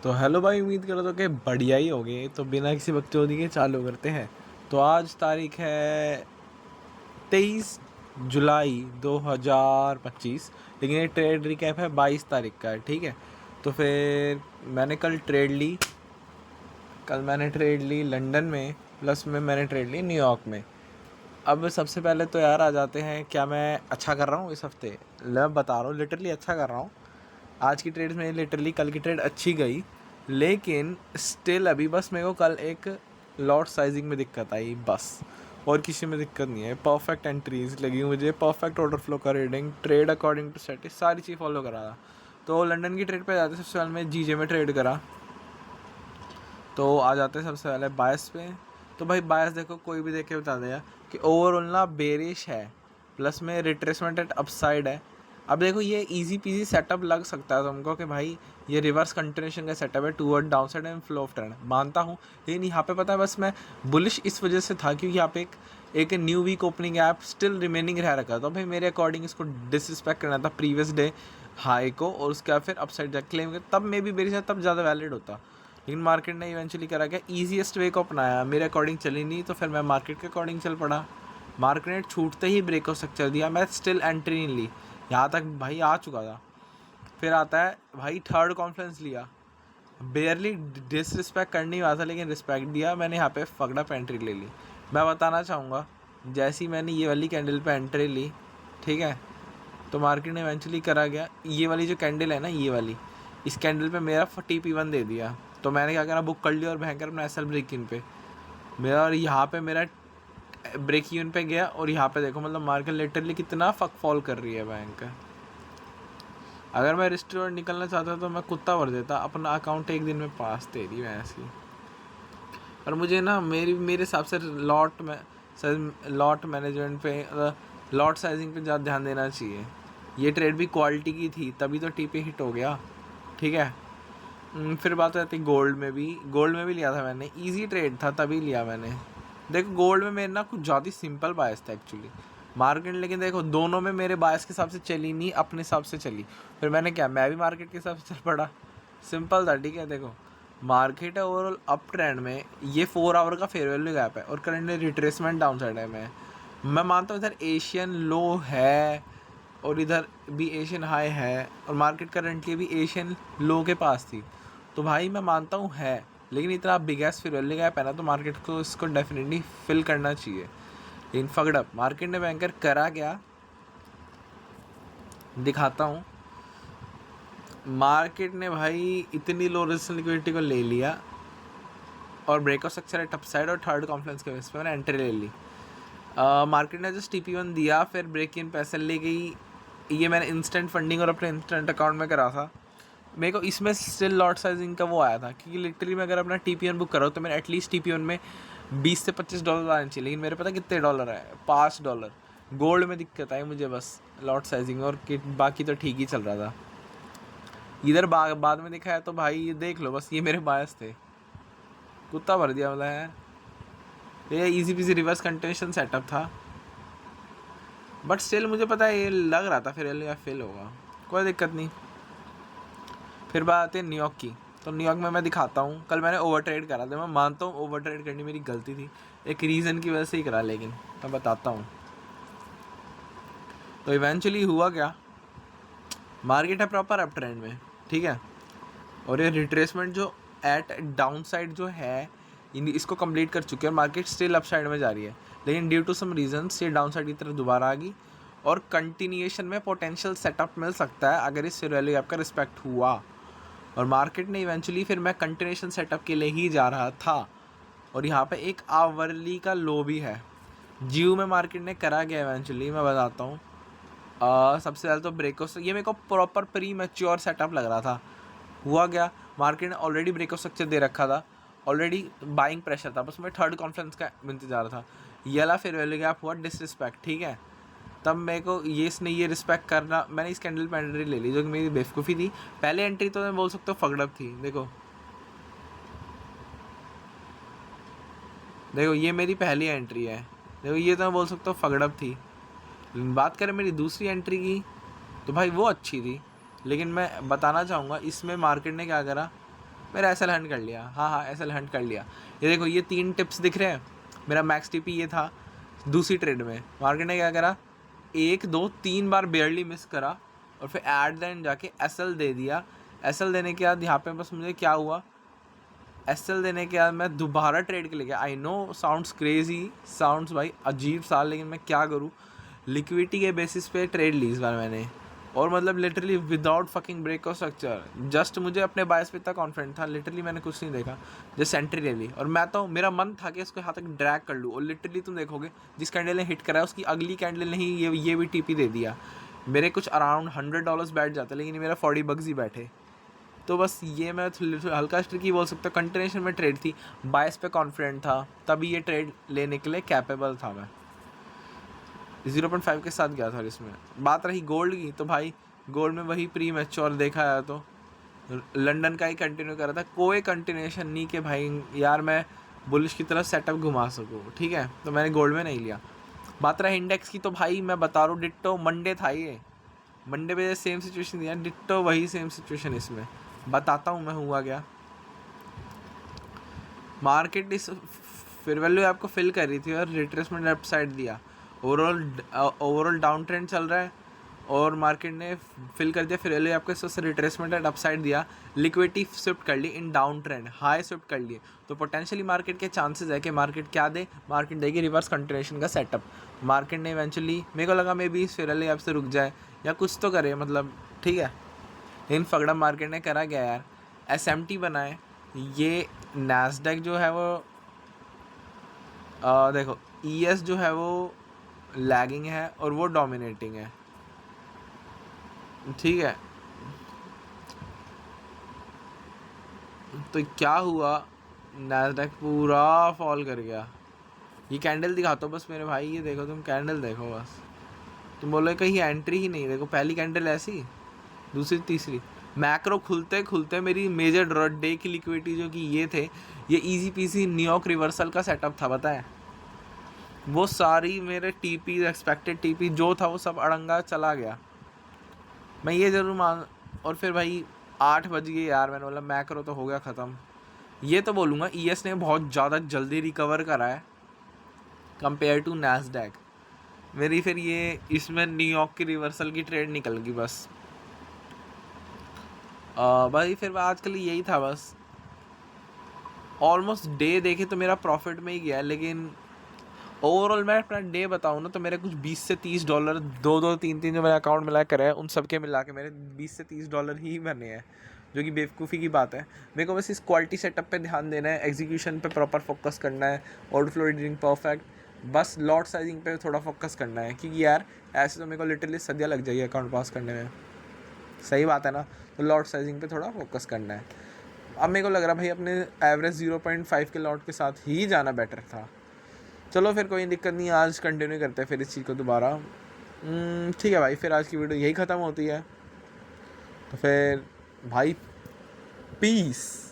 तो हेलो भाई, उम्मीद करो तो कि बढ़िया ही होगे। तो बिना किसी बकचोदी के चालू करते हैं। तो आज तारीख है 23 जुलाई 2025। लेकिन ये ट्रेड रिकैप है 22 तारीख का है, ठीक है। तो फिर मैंने मैंने ट्रेड ली लंदन में, प्लस में मैंने ट्रेड ली न्यूयॉर्क में। अब सबसे पहले तो यार आ जाते हैं, क्या मैं अच्छा कर रहा हूँ इस हफ्ते। मैं बता रहा हूँ, लिटरली अच्छा कर रहा हूँ। आज की ट्रेड में लिटरली कल की ट्रेड अच्छी गई, लेकिन स्टिल अभी बस मेरे को कल एक लॉट साइजिंग में दिक्कत आई बस, और किसी में दिक्कत नहीं है। परफेक्ट एंट्रीज लगी मुझे, परफेक्ट ऑर्डर फ्लो का reading, trade according to set, सारी चीज़ फॉलो करा था। तो लंदन की ट्रेड पे जाते सबसे पहले मैं जीजे में ट्रेड करा। तो आ जाते हैं सबसे पहले बायस पे। तो भाई बायस देखो, कोई भी देख के बता देगा कि ओवरऑल ना बेरिश है, प्लस में रिट्रेसमेंट एट अपसाइड है। अब देखो ये इजी पीजी सेटअप लग सकता है तुमको कि भाई ये रिवर्स कंटिन्यूएशन का सेटअप है toward down side and flow of trend, मानता हूँ। लेकिन यहाँ पे पता है बस मैं बुलिश इस वजह से था क्योंकि यहाँ पे एक new week opening gap still remaining रह रखा था। तो भाई मेरे अकॉर्डिंग इसको डिसरिस्पेक्ट करना था प्रीवियस डे हाई को, और उसके बाद फिर अपसाइड जाके क्लेम कर, तब मे बी मेरे साथ तब ज़्यादा वैलिड होता। लेकिन मार्केट ने इवेंचुअली करा क्या, ईजीएस्ट वे को अपनाया, मेरे अकॉर्डिंग चली नहीं, तो फिर मैं मार्केट के अकॉर्डिंग चल पड़ा। मार्केट ने छूटते ही ब्रेक ऑफ स्ट्रक्चर दिया, मैं स्टिल एंट्री नहीं ली, यहाँ तक भाई आ चुका था। फिर आता है भाई थर्ड कॉन्फ्रेंस लिया, बेयरली डिसरिस्पेक्ट करनी हुआ था लेकिन रिस्पेक्ट दिया मैंने, यहाँ पे फकड़ा पे एंट्री ले ली। मैं बताना चाहूँगा, जैसे ही मैंने ये वाली कैंडल पे एंट्री ली, ठीक है, तो मार्केट ने इवेंचुअली करा गया, ये वाली जो कैंडल है ना, ये वाली, इस कैंडल पे मेरा TP1 दे दिया। तो मैंने क्या करा, बुक कर लिया और भयंकर अपना SL ब्रेक इन पे मेरा, और यहाँ पे मेरा ब्रेक इन पे गया। और यहाँ पे देखो मतलब मार्केट लिटरली कितना फक फॉल कर रही है भयंकर। अगर मैं रिस्टोर निकलना चाहता तो मैं कुत्ता भर देता, अपना अकाउंट एक दिन में पास दे दी वैसे ही। पर मुझे ना मेरे हिसाब से लॉट मैनेजमेंट पे, लॉट साइजिंग पे ज़्यादा ध्यान देना चाहिए। ये ट्रेड भी क्वालिटी की थी तभी तो TP हिट हो गया, ठीक है। फिर बात हो जाती गोल्ड में भी लिया था मैंने, इजी ट्रेड था तभी लिया मैंने। देखो गोल्ड में मेरे ना कुछ ज़्यादा सिंपल बायस था एक्चुअली मार्केट, लेकिन देखो दोनों में मेरे बायस के हिसाब से चली नहीं, अपने हिसाब से चली। फिर मैंने क्या, मैं भी मार्केट के हिसाब से चल पड़ा, सिंपल था, ठीक है। देखो मार्केट है ओवरऑल अप ट्रेंड में, ये 4 आवर का फेयर वैल्यू गैप है और करंटली रिट्रेसमेंट डाउन साइड है। मैं मानता हूँ इधर एशियन लो है और इधर भी एशियन हाई है, और मार्केट करंटली भी एशियन लो के पास थी। तो भाई मैं मानता हूँ है, लेकिन इतना बिग एस फिर वैल्यू गैप है ना, तो मार्केट को इसको डेफिनेटली फिल करना चाहिए। लेकिन फकड अप मार्केट ने बैंकर करा क्या, दिखाता हूँ। मार्केट ने भाई इतनी लो रेजिस्टेंस लिक्विडिटी को ले लिया और ब्रेकआउट स्ट्रक्चर है टप साइड, और थर्ड कॉन्फ्रेंस के बेस पे मैंने एंट्री ले ली। मार्केट ने जस्ट TP1 दिया, फिर ब्रेक इन पैसे ले गई। ये मैंने इंस्टेंट फंडिंग और अपने इंस्टेंट अकाउंट में करा था। मेरे को इसमें स्टिल लॉट साइजिंग का वो आया था, क्योंकि लिटरली मैं अगर अपना TP1 बुक करा तो मेरे एटलीस्ट TP1 में $20 से $25 आने चाहिए, लेकिन मेरे पता कितने डॉलर है, $5। गोल्ड में दिक्कत आई मुझे बस लॉट साइजिंग, और बाकी तो ठीक ही चल रहा था। इधर बाद में देखा है तो भाई देख लो, बस ये मेरे बायस थे, कुत्ता भर दिया मतलब है। ये easy PG reverse continuation setup था, बट स्टिल मुझे पता है ये लग रहा था फिर फेल होगा, कोई दिक्कत नहीं। फिर बात आती है न्यूयॉर्क की। तो न्यूयॉर्क में मैं दिखाता हूँ, कल मैंने ओवर ट्रेड करा था, मैं मानता हूँ ओवर ट्रेड करनी मेरी गलती थी, एक रीज़न की वजह से ही करा, लेकिन मैं बताता हूँ। तो इवेंचुअली हुआ क्या, मार्केट है प्रॉपर अप ट्रेंड में, ठीक है, और ये रिट्रेसमेंट जो एट डाउन साइड जो है इसको कंप्लीट कर चुके हैं, मार्केट स्टिल अप साइड में जा रही है, लेकिन ड्यू टू सम रीजंस ये डाउन साइड की तरफ दोबारा आ गई, और कंटिन्यूएशन में पोटेंशियल सेटअप मिल सकता है अगर इस वैल्यू गैप का रिस्पेक्ट हुआ। और मार्केट ने इवेंचुअली, फिर मैं कंटिन्यूएशन सेटअप के लिए ही जा रहा था, और यहाँ पे एक आवरली का लो भी है। जीव में मार्केट ने करा गया इवेंचुअली, मैं बताता हूँ। सबसे पहले तो ब्रेकआउट, ये मेरे को प्रॉपर प्री मैच्योर सेटअप लग रहा था। हुआ क्या, मार्केट ने ऑलरेडी ब्रेकआउट स्ट्रक्चर दे रखा था, ऑलरेडी बाइंग प्रेशर था, बस मैं थर्ड कॉन्फ्रेंस का इंतजार था। ये वाला फिर वैल्यू गैप हुआ डिसरिस्पेक्ट, ठीक है। तब मेरे को इसने ये रिस्पेक्ट करना, मैंने इस कैंडल पे एंट्री ले ली जो कि मेरी बेवकूफ़ी थी। पहले एंट्री तो मैं बोल सकता हूँ फगड़प थी। देखो ये मेरी पहली एंट्री है, देखो ये तो मैं बोल सकता हूँ फगड़प थी। लेकिन बात करें मेरी दूसरी एंट्री की, तो भाई वो अच्छी थी। लेकिन मैं बताना चाहूँगा इसमें मार्केट ने क्या करा, मेरा एस एल हंट कर लिया, हाँ एस एल हंट कर लिया। ये देखो ये 3 टिप्स दिख रहे हैं, मेरा मैक्स टीपी ये था दूसरी ट्रेड में। मार्केट ने क्या करा, 1 2 3 बार बेयरली मिस करा और फिर एट द एंड जाके एस एल दे दिया। एस एल देने के बाद यहाँ पे बस मुझे क्या हुआ, एस एल देने के बाद मैं दोबारा ट्रेड के लिए गया। I know sounds crazy, sounds भाई अजीब सा, लेकिन मैं क्या करूँ, लिक्विडिटी के बेसिस पे ट्रेड ली इस बार मैंने, और मतलब literally without fucking break of structure. Just मुझे अपने बायस पे इतना कॉन्फिडेंट था, लिटरली मैंने कुछ नहीं देखा, जस्ट एंट्री ले ली। और मैं तो, मेरा मन था कि इसको यहाँ तक ड्रैग कर लूँ, और लिटरली तुम देखोगे जिस कैंडल ने हिट करा है उसकी अगली कैंडल ने ही ये भी टीपी दे दिया। मेरे कुछ अराउंड $100 बैठ जाते, लेकिन मेरा $40 ही बैठे। तो बस ये मैं हल्का ट्रिकी बोल सकता हूँ। कंटिन्यूशन में ट्रेड थी, बायस पे कॉन्फिडेंट था, तभी ये ट्रेड लेने के लिए कैपेबल था मैं। 0.5 के साथ गया था। इसमें बात रही गोल्ड की, तो भाई गोल्ड में वही प्री मैच्योर देखा है, तो लंदन का ही कंटिन्यू कर रहा था, कोई कंटिन्यूशन नहीं कि भाई यार मैं बुलिश की तरफ सेटअप घुमा सकूँ, ठीक है, तो मैंने गोल्ड में नहीं लिया। बात रहा इंडेक्स की, तो भाई मैं बता रहा हूँ डिट्टो मंडे था, ये मंडे पे सेम सिचुएशन दिया, डिट्टो वही सेम सिचुएशन इसमें। बताता हूँ मैं हुआ क्या। मार्केट इस फिर वैल्यू आपको फिल कर रही थी और रिट्रेसमेंट लेफ्ट साइड दिया, ओवरऑल डाउन ट्रेंड चल रहा है और मार्केट ने फिल कर दिया, फिर वैल्यू आपको इससे रिट्रेसमेंट एंड अपसाइड दिया, लिक्विडिटी स्विफ्ट कर ली इन डाउन ट्रेंड, हाई स्विफ्ट कर लिए, तो पोटेंशियली मार्केट के चांसेस है कि मार्केट क्या दे, मार्केट देगी रिवर्स कंटिन्यूएशन का सेटअप। मार्केट ने इवेंचुअली, मेरे को लगा मे बी फिर वैल्यू आपसे रुक जाए या कुछ तो करे, मतलब ठीक है, लेकिन फगड़ा मार्केट ने करा गया यार, SMT बनाए। ये नैस्डैक जो है वो देखो ES जो है वो लैगिंग है और वो डोमिनेटिंग है, ठीक है। तो क्या हुआ, नैस्डैक पूरा फॉल कर गया। ये कैंडल दिखाता हूँ बस मेरे भाई, ये देखो तुम कैंडल देखो बस, तुम बोलो कहीं एंट्री ही नहीं, देखो पहली कैंडल ऐसी, दूसरी तीसरी, मैक्रो खुलते खुलते मेरी मेजर डे की लिक्विडिटी जो कि ये थे, ये इजी पीसी न्यूयॉर्क रिवर्सल का सेटअप था, बताएं, वो सारी मेरे टीपी एक्सपेक्टेड टीपी जो था वो सब अड़ंगा चला गया। मैं ये ज़रूर मान, और फिर भाई 8 बज गए यार, मैंने बोला मैक्रो तो हो गया ख़त्म। ये तो बोलूँगा ES ने बहुत ज़्यादा जल्दी रिकवर करा है कंपेयर टू नैस्डैक। मेरी फिर ये इसमें न्यूयॉर्क की रिवर्सल की ट्रेड निकल गई बस। भाई फिर आजकल यही था बस, ऑलमोस्ट डे देखे तो मेरा प्रॉफिट में ही गया, लेकिन ओवरऑल मैं अपना डे बताऊँ ना तो मेरे कुछ $20 से $30 दो 3 जो मेरे अकाउंट मिला करे हैं उन सब के मिला के मेरे $20 से $30 ही बने हैं, जो कि बेवकूफ़ी की बात है। मेरे को बस इस क्वालिटी सेटअप पे ध्यान देना है, एग्जीक्यूशन पे प्रॉपर फोकस करना है, ऑर्डर फ्लो रीडिंग परफेक्ट, बस लॉट साइजिंग पे थोड़ा फोकस करना है, क्योंकि यार ऐसे तो मेरे को लिटरली सदिया लग जाएगी अकाउंट पास करने में, सही बात है ना। तो लॉट साइजिंग पे थोड़ा फोकस करना है। अब मेरे को लग रहा भाई अपने एवरेज 0.5 के लॉट के साथ ही जाना बेटर था। चलो फिर कोई दिक्कत नहीं, आज कंटिन्यू करते हैं फिर इस चीज़ को दोबारा। ठीक है भाई, फिर आज की वीडियो यही ख़त्म होती है, तो फिर भाई पीस।